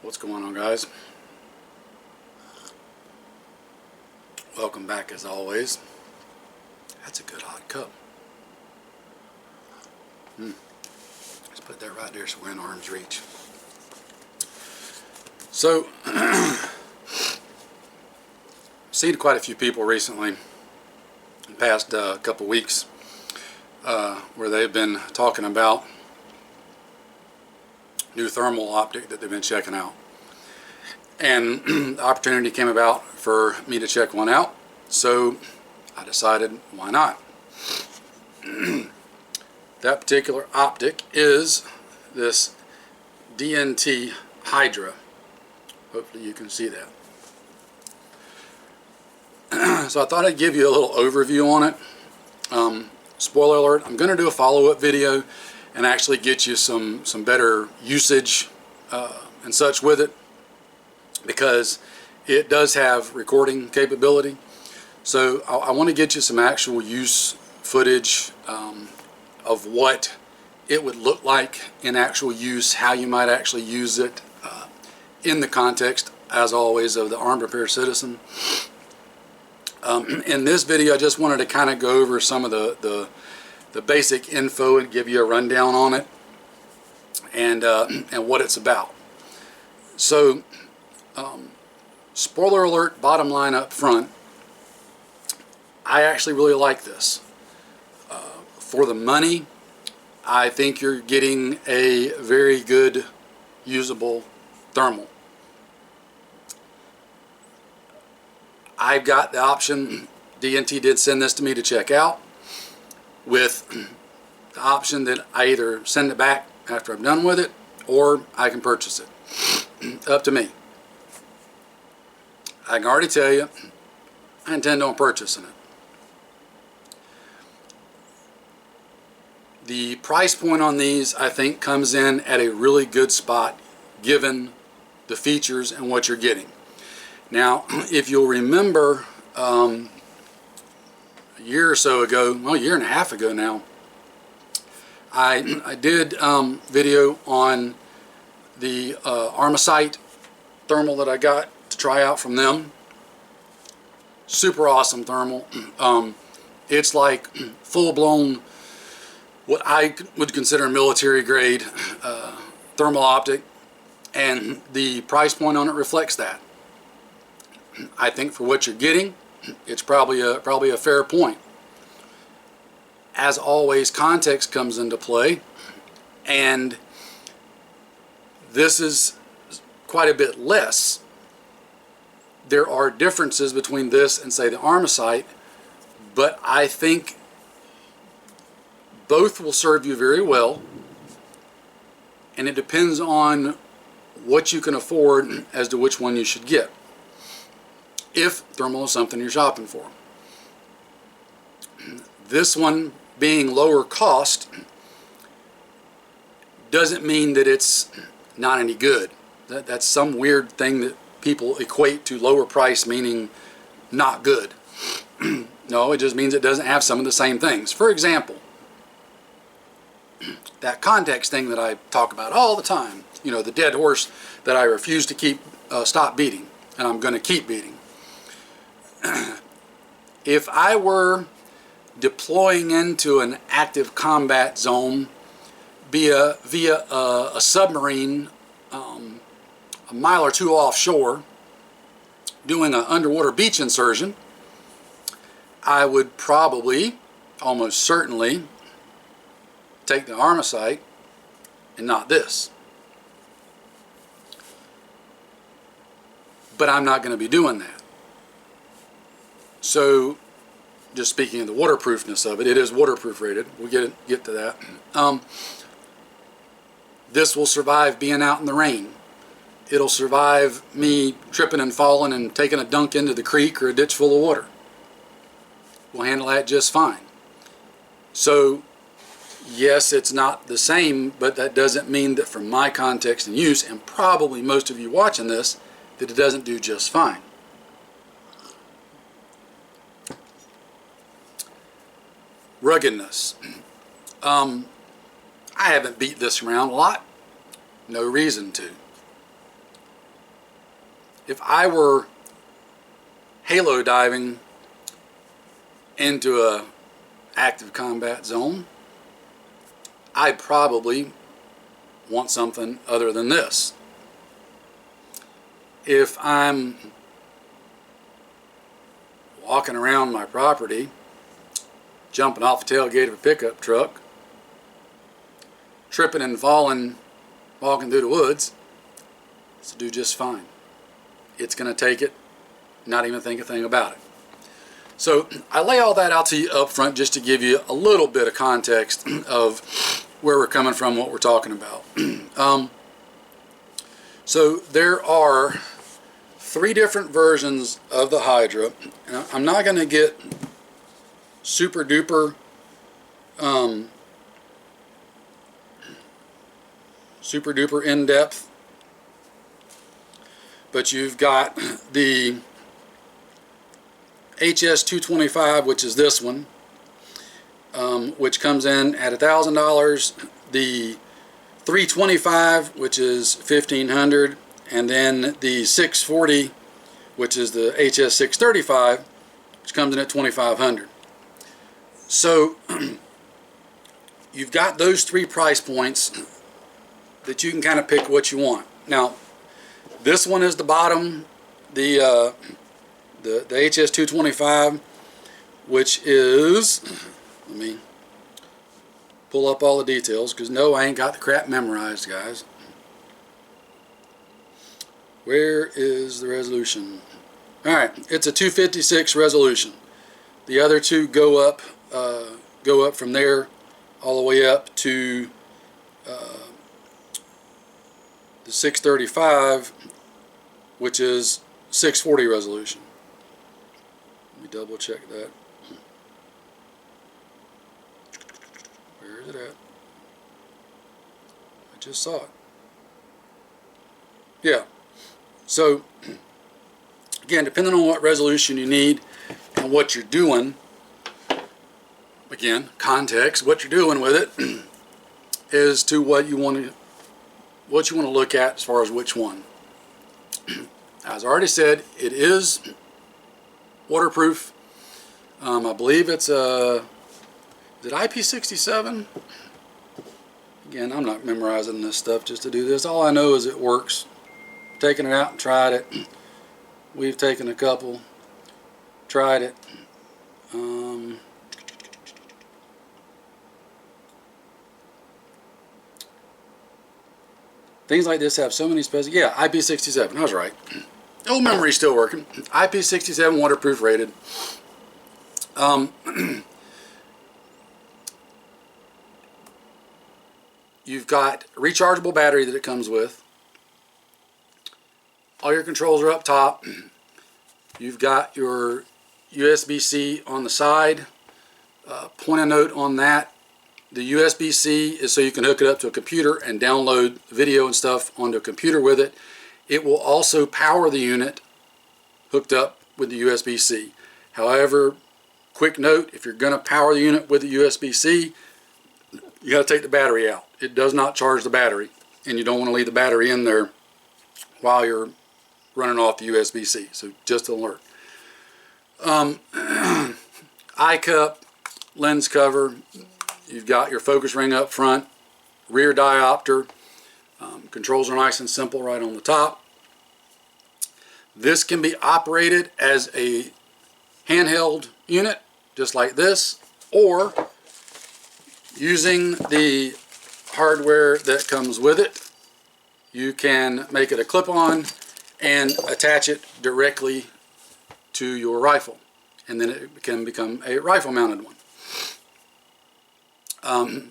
What's going on, guys? Welcome back as always. That's a good hot cup. Let's put that right there so we're in arm's reach. So, seen quite a few people recently in the past couple weeks where they've been talking about new thermal optic that they've been checking out, and the opportunity came about for me to check one out, so I decided why not. That particular optic is this DNT Hyrda. Hopefully you can see that. So I thought I'd give you a little overview on it. Spoiler alert, I'm going to do a follow-up video and actually get you some better usage and such with it, because it does have recording capability. So I want to get you some actual use footage of what it would look like in actual use, how you might actually use it in the context, as always, of the armed repair citizen. In this video, I just wanted to kind of go over some of the basic info and give you a rundown on it and what it's about. So, spoiler alert, bottom line up front, I actually really like this. For the money, I think you're getting a very good usable thermal. I've got the option, DNT did send this to me to check out, with the option that I either send it back after I'm done with it, or I can purchase it. Up to me. I can already tell you, I intend on purchasing it. The price point on these, I think, comes in at a really good spot given the features and what you're getting. Now, if you'll remember, a year or so ago, well, a year and a half ago now, I did video on the Armasight thermal that I got to try out from them. Super awesome thermal. It's like full-blown, what I would consider military grade thermal optic, and the price point on it reflects that. I think for what you're getting, it's probably a fair point. As always, context comes into play, and this is quite a bit less. There are differences between this and, say, the Armasight, but I think both will serve you very well, and it depends on what you can afford as to which one you should get, if thermal is something you're shopping for. This one being lower cost doesn't mean that it's not any good. That's some weird thing that people equate to lower price meaning not good. No, it just means it doesn't have some of the same things. For example, that context thing that I talk about all the time, you know, the dead horse that I refuse to stop beating, and I'm going to keep beating. If I were deploying into an active combat zone via a submarine a mile or two offshore, doing an underwater beach insertion, I would probably, almost certainly, take the Armasight and not this. But I'm not going to be doing that. So, just speaking of the waterproofness of it, it is waterproof rated. We'll get to that. This will survive being out in the rain. It'll survive me tripping and falling and taking a dunk into the creek or a ditch full of water. We'll handle that just fine. So, yes, it's not the same, but that doesn't mean that from my context and use, and probably most of you watching this, that it doesn't do just fine. Ruggedness. I haven't beat this around a lot. No reason to. if I were halo diving into a active combat zone, I'd probably want something other than this. If I'm walking around my property, jumping off the tailgate of a pickup truck, tripping and falling, walking through the woods, it's do just fine. It's going to take it, not even think a thing about it. So I lay all that out to you up front just to give you a little bit of context of where we're coming from, what we're talking about. So there are 3 different versions of the Hydra. Now, I'm not going to get super duper in depth, but you've got the HS225, which is this one, which comes in at $1,000. The 325, which is $1,500, and then the 640, which is the HS635, which comes in at $2,500. So you've got those 3 price points that you can kind of pick what you want. Now, this one is the bottom, the HS225, which is, let me pull up all the details, because no, I ain't got the crap memorized, guys. Where is the resolution? Alright, it's a 256 resolution. The other 2 go up from there all the way up to the 635, which is 640 resolution. Let me double check that. Where is it at? I just saw it. Yeah. So, again, depending on what resolution you need and what you're doing, again, context, what you're doing with it is to what you want to look at as far as which one. As I already said, it is waterproof. I believe it's is it IP67? Again, I'm not memorizing this stuff just to do this. All I know is it works. Taken it out and tried it. We've taken a couple, tried it. Things like this have so many special. Yeah, IP67. I was right. Old memory's still working. IP67 waterproof rated. You've got a rechargeable battery that it comes with. All your controls are up top. You've got your USB-C on the side. Point a note on that. The USB-C is so you can hook it up to a computer and download video and stuff onto a computer with it. It will also power the unit hooked up with the USB-C. However, quick note, if you're going to power the unit with the USB-C, you got to take the battery out. It does not charge the battery, and you don't want to leave the battery in there while you're running off the USB-C. So just an alert. Eye cup, lens cover. You've got your focus ring up front, rear diopter. Controls are nice and simple right on the top. This can be operated as a handheld unit, just like this, or using the hardware that comes with it, you can make it a clip-on and attach it directly to your rifle, and then it can become a rifle-mounted one.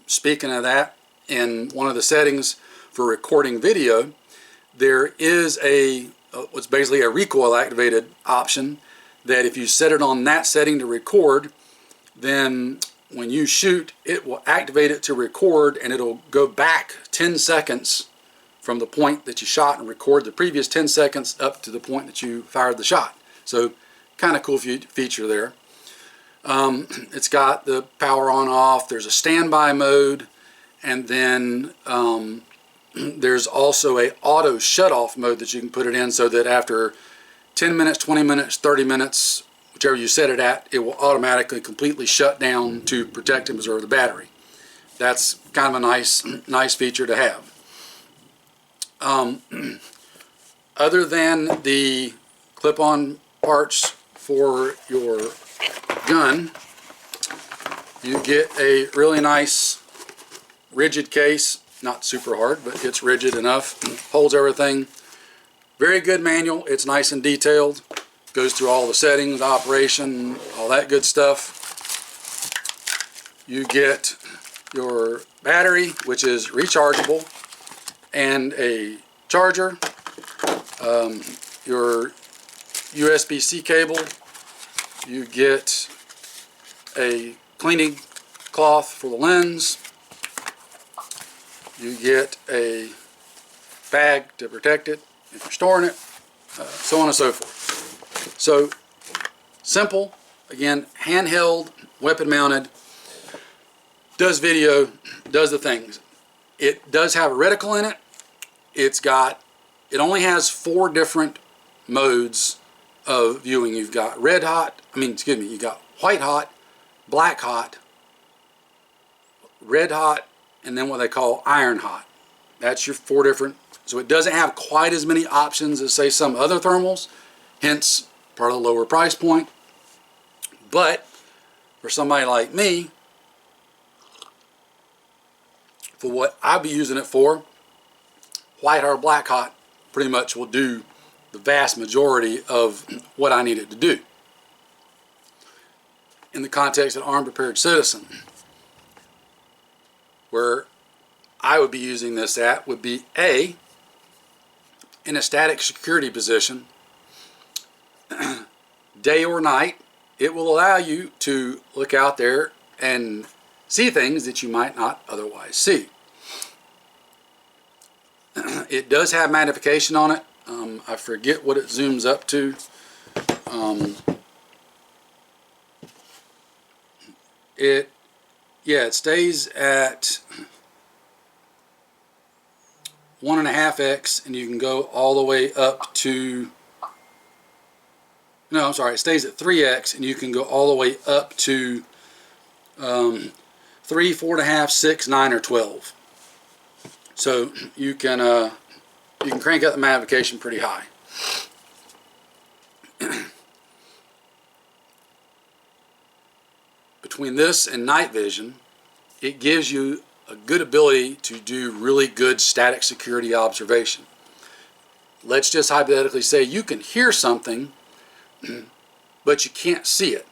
Speaking of that, in one of the settings for recording video, there is what's basically a recoil activated option that if you set it on that setting to record, then when you shoot, it will activate it to record, and it'll go back 10 seconds from the point that you shot and record the previous 10 seconds up to the point that you fired the shot. So kind of cool feature there. It's got the power on off. There's a standby mode, and then there's also a auto shut-off mode that you can put it in, so that after 10 minutes, 20 minutes, 30 minutes, whichever you set it at, it will automatically completely shut down to protect and preserve the battery. That's kind of a nice feature to have. Other than the clip-on parts for your gun, you get a really nice rigid case. Not super hard, but it's rigid enough. Holds everything. Very good manual. It's nice and detailed. Goes through all the settings, operation, all that good stuff. You get your battery, which is rechargeable, and a charger, your USB-C cable. You get a cleaning cloth for the lens. You get a bag to protect it if you're storing it, so on and so forth. So simple, again, handheld, weapon mounted, does video, does the things. It does have a reticle in it. It only has 4 different modes of viewing. You've got you got white hot, black hot, red hot, and then what they call iron hot. That's your 4 different. So it doesn't have quite as many options as, say, some other thermals, hence part of the lower price point. But for somebody like me, for what I'd be using it for, white hot or black hot pretty much will do the vast majority of what I need it to do. In the context of an armed prepared citizen, where I would be using this at would be A, in a static security position, day or night. It will allow you to look out there and see things that you might not otherwise see. It does have magnification on it. I forget what it zooms up to. It stays at 1.5x, and you can go all the way up to, no, I'm sorry, it stays at 3x, and you can go all the way up to 3, 4.5, 6, 9, or 12. So you can crank up the magnification pretty high. Between this and night vision, it gives you a good ability to do really good static security observation. Let's just hypothetically say you can hear something, but you can't see it.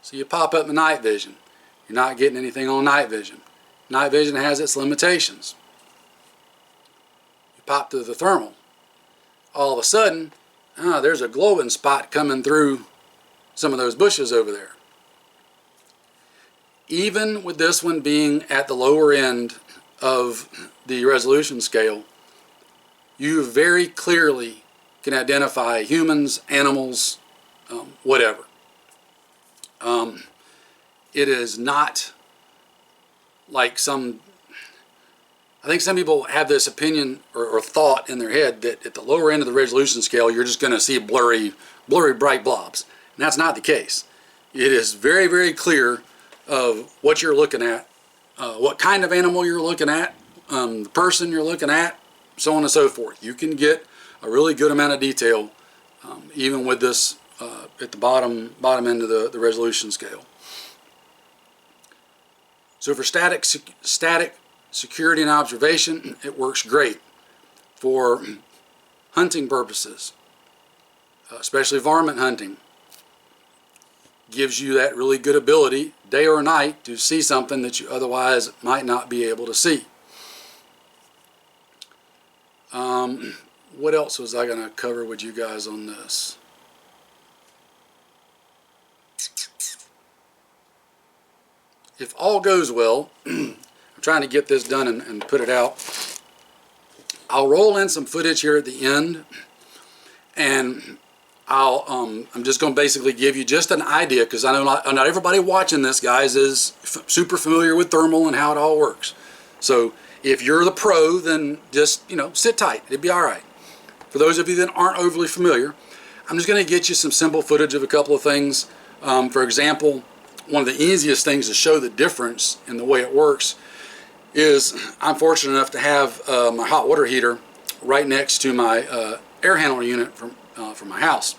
So you pop up the night vision. You're not getting anything on night vision. Night vision has its limitations. You pop to the thermal. All of a sudden, there's a glowing spot coming through some of those bushes over there. Even with this one being at the lower end of the resolution scale, you very clearly can identify humans, animals, whatever. It is not like I think some people have this opinion or thought in their head that at the lower end of the resolution scale you're just going to see blurry bright blobs. And that's not the case. It is very, very clear of what you're looking at, what kind of animal you're looking at, the person you're looking at, so on and so forth. You can get a really good amount of detail even with this at the bottom end of the resolution scale. So for static security and observation, it works great. For hunting purposes, especially varmint hunting, gives you that really good ability, day or night, to see something that you otherwise might not be able to see. What else was I going to cover with you guys on this? If all goes well, I'm trying to get this done and put it out. I'll roll in some footage here at the end, and I'm just going to basically give you just an idea, because I know not everybody watching this, guys, is super familiar with thermal and how it all works. So If you're the pro, then just, you know, sit tight. It'd be all right. For those of you that aren't overly familiar, I'm just going to get you some simple footage of a couple of things. For example, one of the easiest things to show the difference in the way it works is I'm fortunate enough to have my hot water heater right next to my air handler unit from my house.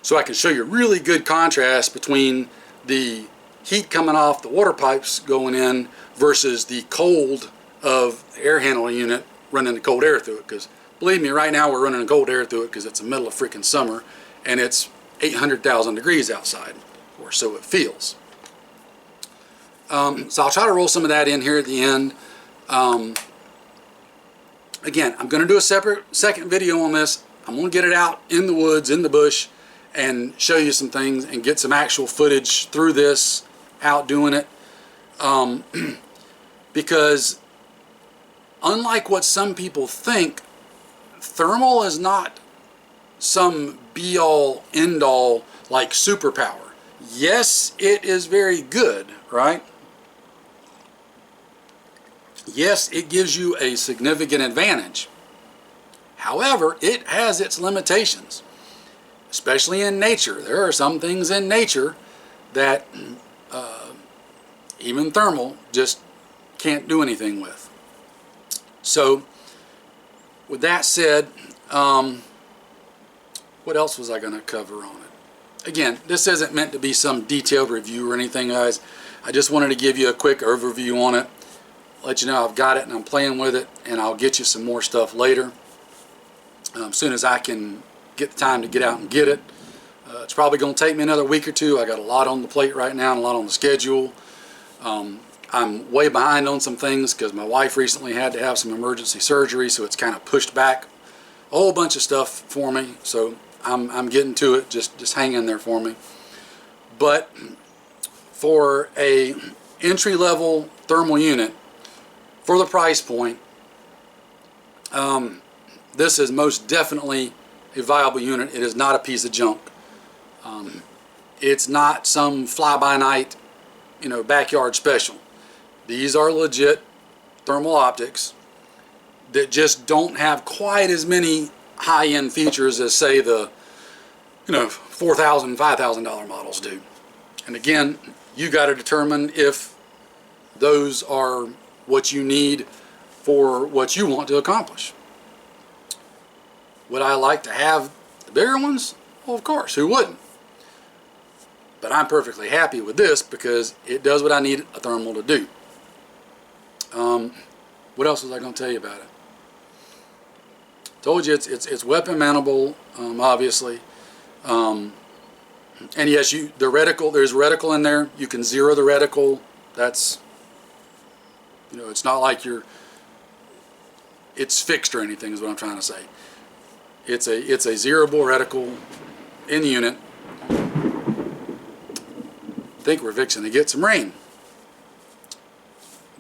So I can show you really good contrast between the heat coming off the water pipes going in versus the cold of the air handler unit running the cold air through it. Because believe me, right now we're running the cold air through it because it's the middle of freaking summer and it's 800,000 degrees outside, or so it feels. So I'll try to roll some of that in here at the end. Again, I'm going to do a second video on this. I'm going to get it out in the woods, in the bush, and show you some things and get some actual footage through this, out doing it. Because unlike what some people think, thermal is not some be-all, end-all like superpower. Yes, it is very good, right? Yes, it gives you a significant advantage. However, it has its limitations, especially in nature. There are some things in nature that even thermal just can't do anything with. So, with that said, what else was I going to cover on it? Again, this isn't meant to be some detailed review or anything, guys. I just wanted to give you a quick overview on it, let you know I've got it and I'm playing with it, and I'll get you some more stuff later as soon as I can get the time to get out and get it. It's probably going to take me another week or two. I got a lot on the plate right now and a lot on the schedule. I'm way behind on some things because my wife recently had to have some emergency surgery, so it's kind of pushed back a whole bunch of stuff for me. So I'm getting to it. Just hang in there for me. But for a entry-level thermal unit, for the price point, this is most definitely a viable unit. It is not a piece of junk. It's not some fly-by-night, you know, backyard special. These are legit thermal optics that just don't have quite as many high-end features as, say, the, you know, $4,000, $5,000 models do. And again, you got to determine if those are what you need for what you want to accomplish. Would I like to have the bigger ones? Well, of course, who wouldn't? But I'm perfectly happy with this because it does what I need a thermal to do. What else was I going to tell you about it? Told you it's weapon mountable, obviously. And yes, the reticle, there's reticle in there. You can zero the reticle. That's, you know, it's not like it's fixed or anything is what I'm trying to say. It's a zero-bore reticle in the unit. I think we're fixing to get some rain.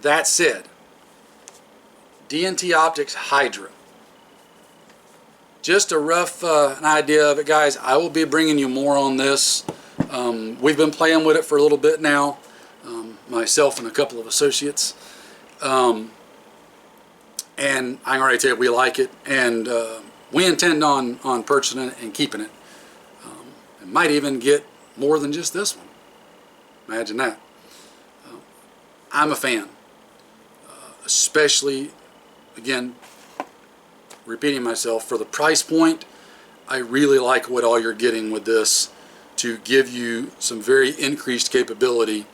That said, DNT Optics Hydra. Just a rough an idea of it, guys. I will be bringing you more on this. We've been playing with it for a little bit now, myself and a couple of associates. And I can already tell you we like it, and we intend on purchasing it and keeping it. It might even get more than just this one. Imagine that. I'm a fan, especially, again, repeating myself, for the price point. I really like what all you're getting with this to give you some very increased capability,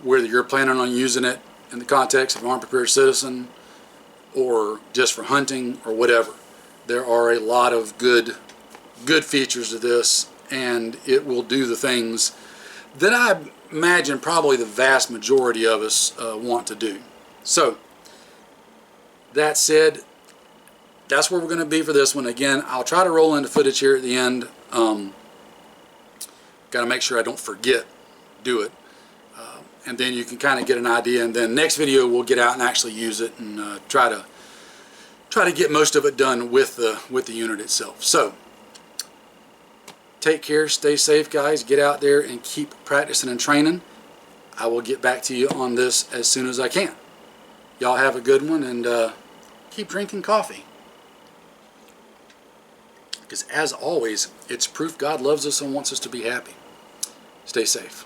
whether you're planning on using it in the context of an armed prepared citizen or just for hunting or whatever. There are a lot of good features to this, and it will do the things that I imagine probably the vast majority of us want to do. So, that said, that's where we're going to be for this one. Again, I'll try to roll into footage here at the end. Got to make sure I don't forget, do it. And then you can kind of get an idea, and then next video we'll get out and actually use it and try to get most of it done with the unit itself. So, take care, stay safe, guys. Get out there and keep practicing and training. I will get back to you on this as soon as I can. Y'all have a good one, and keep drinking coffee. Because as always, it's proof God loves us and wants us to be happy. Stay safe.